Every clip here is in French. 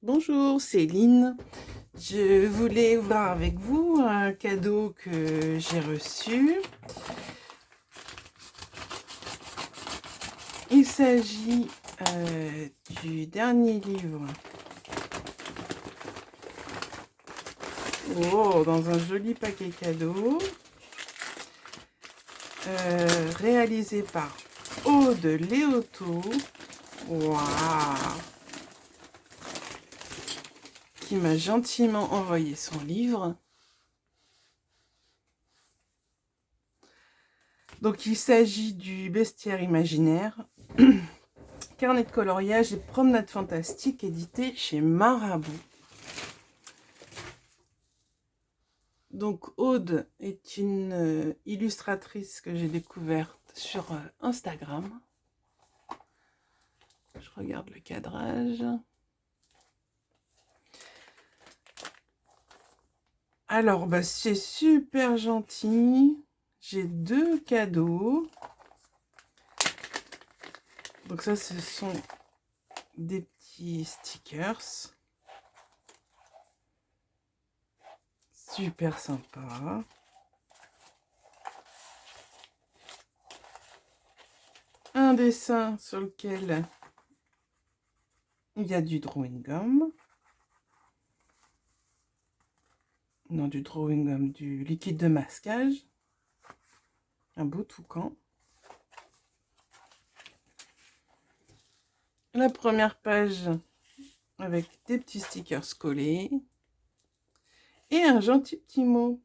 Bonjour, c'est Lynn. Je voulais voir avec vous un cadeau que j'ai reçu. Il s'agit du dernier livre. Oh, dans un joli paquet cadeau. Réalisé par Aude Léoto. Waouh! Qui m'a gentiment envoyé son livre. Donc il s'agit du bestiaire imaginaire, carnet de coloriage et promenade fantastique édité chez Marabout. Donc Aude est une illustratrice que j'ai découverte sur Instagram. Je regarde le cadrage. Alors, c'est super gentil. J'ai 2 cadeaux. Donc ça, ce sont des petits stickers. Super sympa. Un dessin sur lequel il y a du drawing gum. Non, du drawing gum, du liquide de masquage. Un beau toucan. La première page avec des petits stickers collés. Et un gentil petit mot.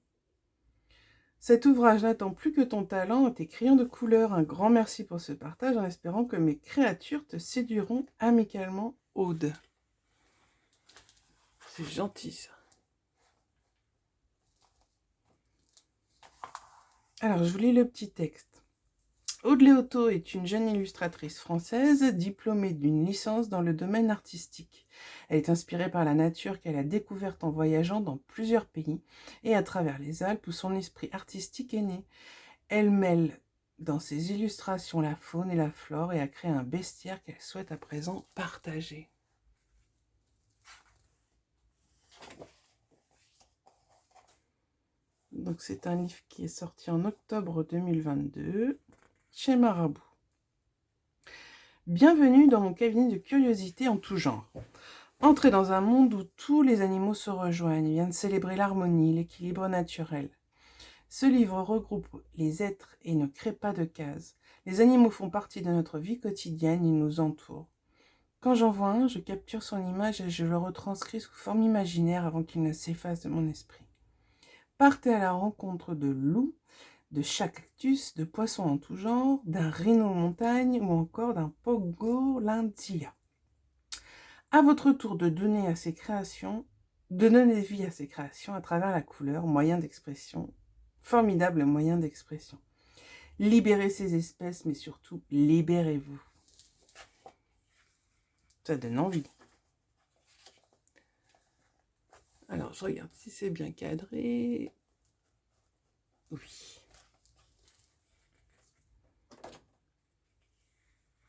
Cet ouvrage n'attend plus que ton talent et tes crayons de couleur. Un grand merci pour ce partage en espérant que mes créatures te séduiront amicalement, Aude. C'est gentil ça. Alors, je vous lis le petit texte. Aude Léoto est une jeune illustratrice française diplômée d'une licence dans le domaine artistique. Elle est inspirée par la nature qu'elle a découverte en voyageant dans plusieurs pays et à travers les Alpes où son esprit artistique est né. Elle mêle dans ses illustrations la faune et la flore et a créé un bestiaire qu'elle souhaite à présent partager. Donc c'est un livre qui est sorti en octobre 2022 chez Marabout. Bienvenue dans mon cabinet de curiosités en tout genre. Entrez dans un monde où tous les animaux se rejoignent, viennent célébrer l'harmonie, l'équilibre naturel. Ce livre regroupe les êtres et ne crée pas de cases. Les animaux font partie de notre vie quotidienne, ils nous entourent. Quand j'en vois un, je capture son image et je le retranscris sous forme imaginaire avant qu'il ne s'efface de mon esprit. Partez à la rencontre de loups, de chats cactus, de poissons en tout genre, d'un rhino montagne ou encore d'un pangolin. À votre tour de donner à ces créations, de donner vie à ces créations à travers la couleur, moyen d'expression, formidable moyen d'expression. Libérez ces espèces, mais surtout, libérez-vous. Ça donne envie. Alors, je regarde si c'est bien cadré. Oui.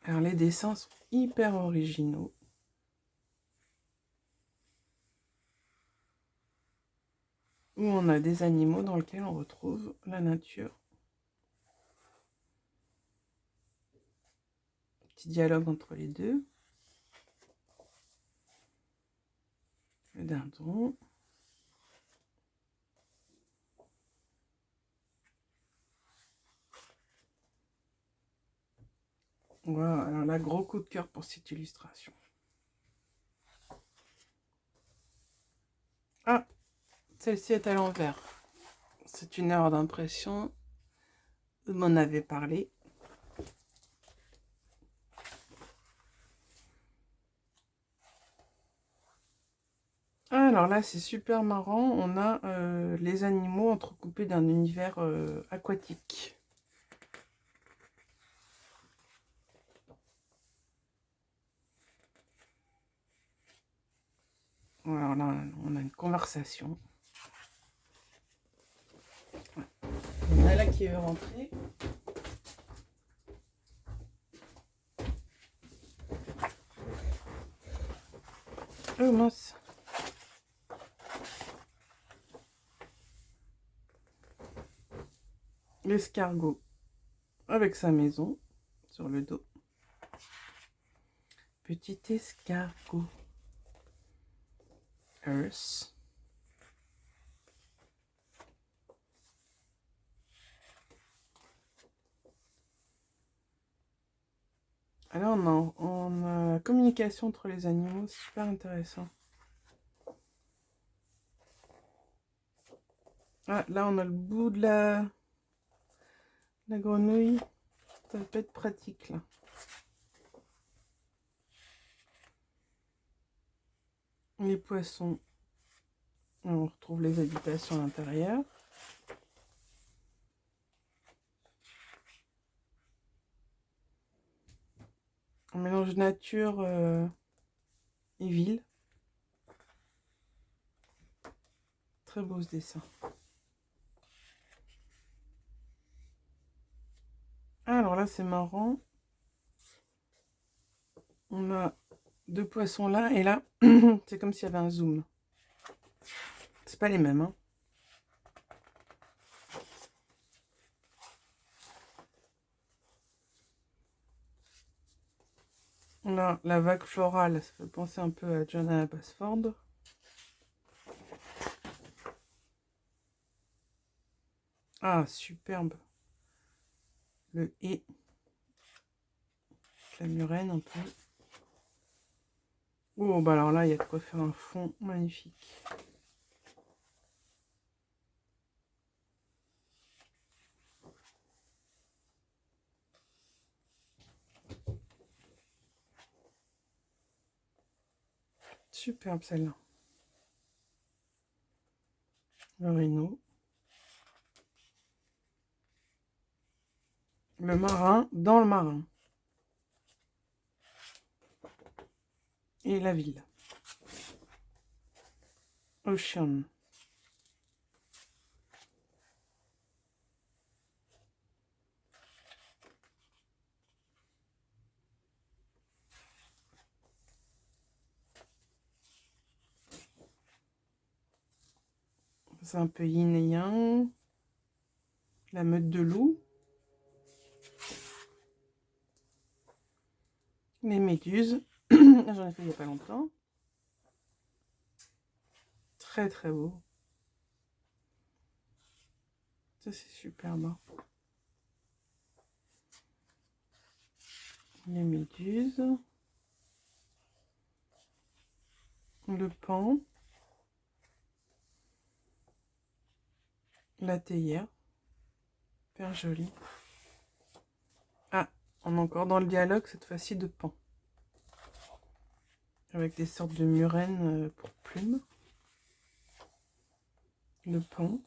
Alors, les dessins sont hyper originaux. Où on a des animaux dans lesquels on retrouve la nature. Petit dialogue entre les deux. Le dindon. Voilà, alors là, gros coup de cœur pour cette illustration. Ah, celle-ci est à l'envers. C'est une erreur d'impression. Vous m'en avez parlé. Alors là, c'est super marrant. On a les animaux entrecoupés d'un univers aquatique. Alors là, on a une conversation. Il y en a là qui veut rentrer. Oh mince. L'escargot avec sa maison sur le dos. Petit escargot. Earth. Alors on a la communication entre les animaux, c'est super intéressant. Ah, là on a le bout de la grenouille. Ça peut être pratique là. Les poissons. On retrouve les habitations à l'intérieur. Un mélange nature et ville. Très beau ce dessin. Alors là c'est marrant. On a deux poissons là et là c'est comme s'il y avait un zoom. C'est pas les mêmes, hein. Là, la vague florale, ça fait penser un peu à John Basford. Ah, superbe. Le et. La murène un peu. Oh, bah alors là, il y a de quoi faire un fond magnifique. Superbe celle-là. Le rhino. Le marin dans le marin. Et la ville. Ocean. C'est un peu yin et yang. La meute de loup. Les méduses. J'en ai fait il n'y a pas longtemps. Très très beau. Ça c'est superbe. Les méduses. Le pan. La théière. Super joli. Ah, on est encore dans le dialogue, cette fois-ci de pan. Avec des sortes de murènes pour plumes. Le pan.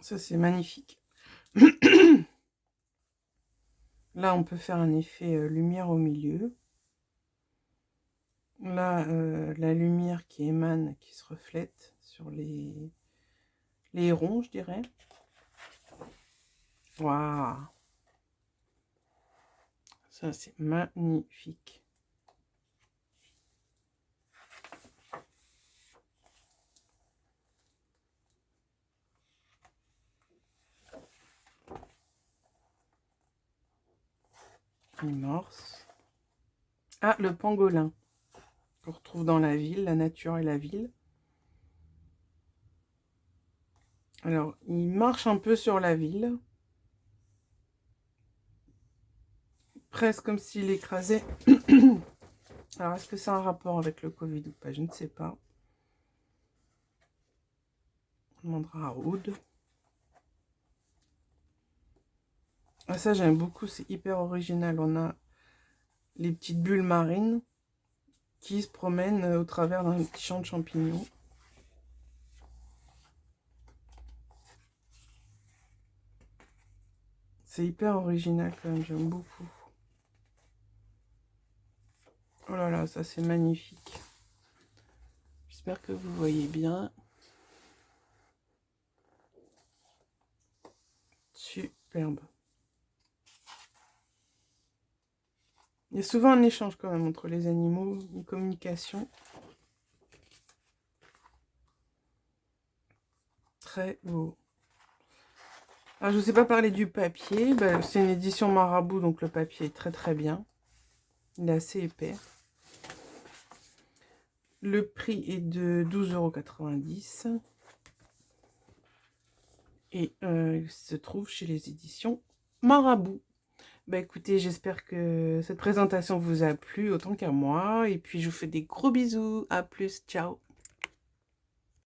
Ça, c'est magnifique. Là, on peut faire un effet lumière au milieu. Là, la lumière qui émane, qui se reflète sur les hérons, je dirais. Waouh! Ça, c'est magnifique. Une morse. Ah, le pangolin. Qu'on retrouve dans la ville, la nature et la ville. Alors, il marche un peu sur la ville. Presque comme s'il écrasait. Alors, est-ce que c'est un rapport avec le Covid ou pas? Je ne sais pas. On demandera à Aude. Ah, ça, j'aime beaucoup. C'est hyper original. On a les petites bulles marines qui se promènent au travers d'un petit champ de champignons. C'est hyper original quand même. J'aime beaucoup. Oh là là, ça, c'est magnifique. J'espère que vous voyez bien. Superbe. Il y a souvent un échange quand même entre les animaux, une communication. Très beau. Alors, je ne vous ai pas parlé du papier. Ben, c'est une édition Marabout, donc le papier est très très bien. Il est assez épais. Le prix est de 12,90 €. Et il se trouve chez les éditions Marabout. Bah écoutez, j'espère que cette présentation vous a plu autant qu'à moi. Et puis je vous fais des gros bisous. À plus, ciao.